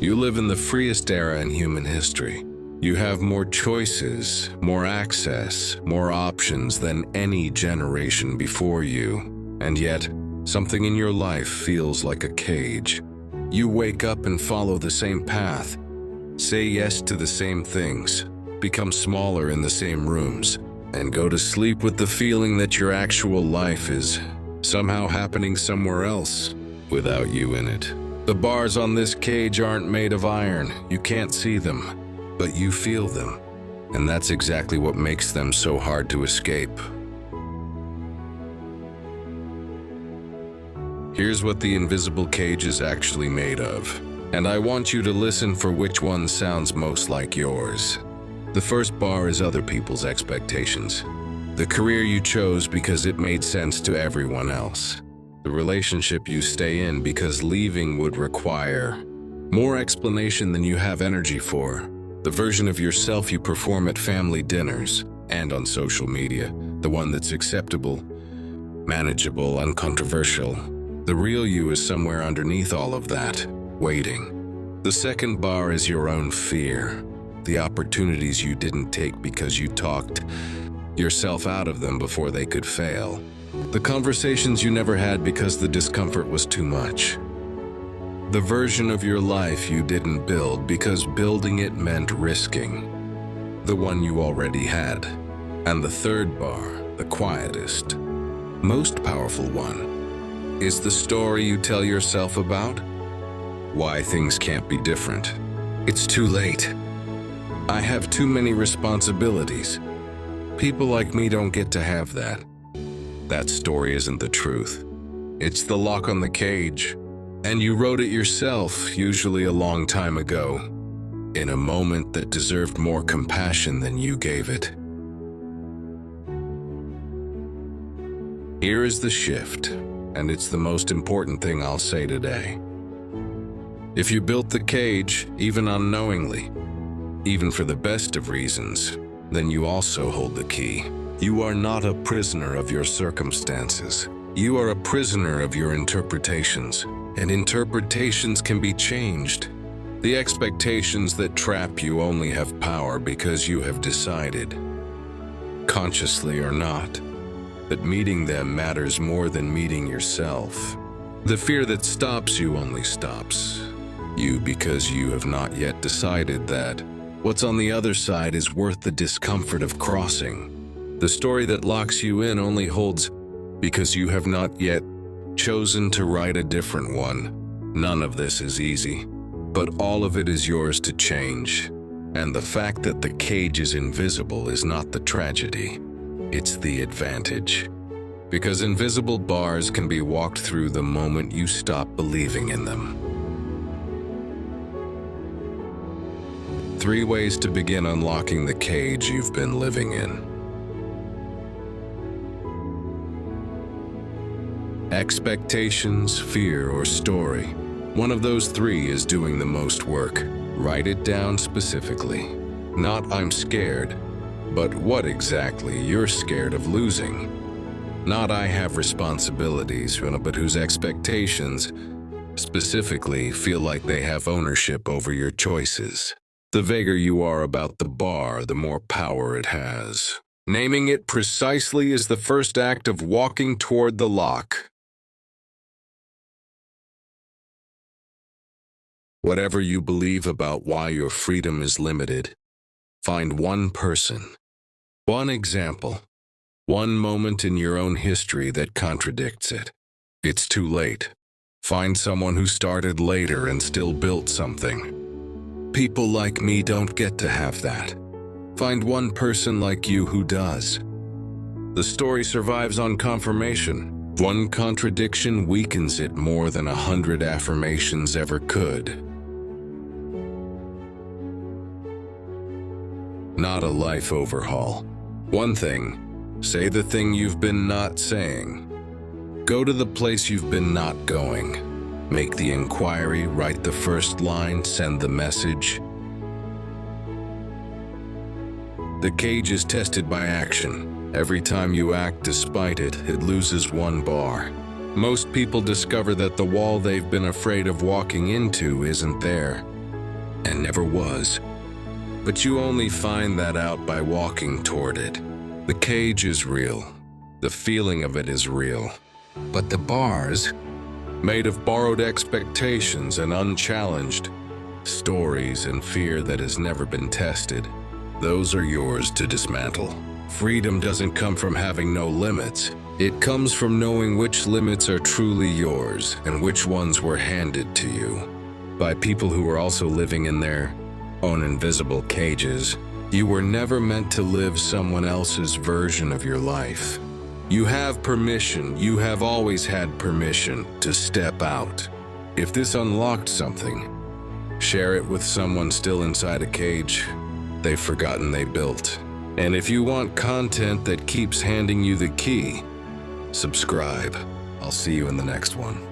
You live in the freest era in human history. You have more choices, more access, more options than any generation before you. And yet, something in your life feels like a cage. You wake up and follow the same path, say yes to the same things, become smaller in the same rooms, and go to sleep with the feeling that your actual life is somehow happening somewhere else without you in it. The bars on this cage aren't made of iron. You can't see them, but you feel them. And that's exactly what makes them so hard to escape. Here's what the invisible cage is actually made of, and I want you to listen for which one sounds most like yours. The first bar is other people's expectations. The career you chose because it made sense to everyone else. The relationship you stay in because leaving would require more explanation than you have energy for. The version of yourself you perform at family dinners and on social media. The one that's acceptable, manageable, uncontroversial. The real you is somewhere underneath all of that, waiting. The second bar is your own fear. The opportunities you didn't take because you talked yourself out of them before they could fail. The conversations you never had because the discomfort was too much. The version of your life you didn't build because building it meant risking. The one you already had. And the third bar, the quietest, most powerful one, is the story you tell yourself about why things can't be different. It's too late. I have too many responsibilities. People like me don't get to have that. That story isn't the truth. It's the lock on the cage. And you wrote it yourself, usually a long time ago, in a moment that deserved more compassion than you gave it. Here is the shift, and it's the most important thing I'll say today. If you built the cage, even unknowingly, even for the best of reasons, then you also hold the key. You are not a prisoner of your circumstances. You are a prisoner of your interpretations, and interpretations can be changed. The expectations that trap you only have power because you have decided, consciously or not, that meeting them matters more than meeting yourself. The fear that stops you only stops you because you have not yet decided that what's on the other side is worth the discomfort of crossing. The story that locks you in only holds because you have not yet chosen to write a different one. None of this is easy, but all of it is yours to change. And the fact that the cage is invisible is not the tragedy, it's the advantage. Because invisible bars can be walked through the moment you stop believing in them. 3 ways to begin unlocking the cage you've been living in. Expectations, fear, or story. One of those 3 is doing the most work. Write it down specifically. Not "I'm scared," but what exactly you're scared of losing. Not "I have responsibilities," but whose expectations specifically feel like they have ownership over your choices. The vaguer you are about the bar, the more power it has. Naming it precisely is the first act of walking toward the lock. Whatever you believe about why your freedom is limited, find one person, one example, one moment in your own history that contradicts it. It's too late. Find someone who started later and still built something. People like me don't get to have that. Find one person like you who does. The story survives on confirmation. One contradiction weakens it more than 100 affirmations ever could. Not a life overhaul. One thing, say the thing you've been not saying. Go to the place you've been not going. Make the inquiry, write the first line, send the message. The cage is tested by action. Every time you act despite it, it loses 1 bar. Most people discover that the wall they've been afraid of walking into isn't there. and never was. But you only find that out by walking toward it. The cage is real. The feeling of it is real. But the bars, made of borrowed expectations and unchallenged, stories and fear that has never been tested, those are yours to dismantle. Freedom doesn't come from having no limits. It comes from knowing which limits are truly yours and which ones were handed to you by people who were also living in their own invisible cages. You were never meant to live someone else's version of your life. You have permission, you have always had permission to step out. If this unlocked something, share it with someone still inside a cage they've forgotten they built. And if you want content that keeps handing you the key, subscribe. I'll see you in the next one.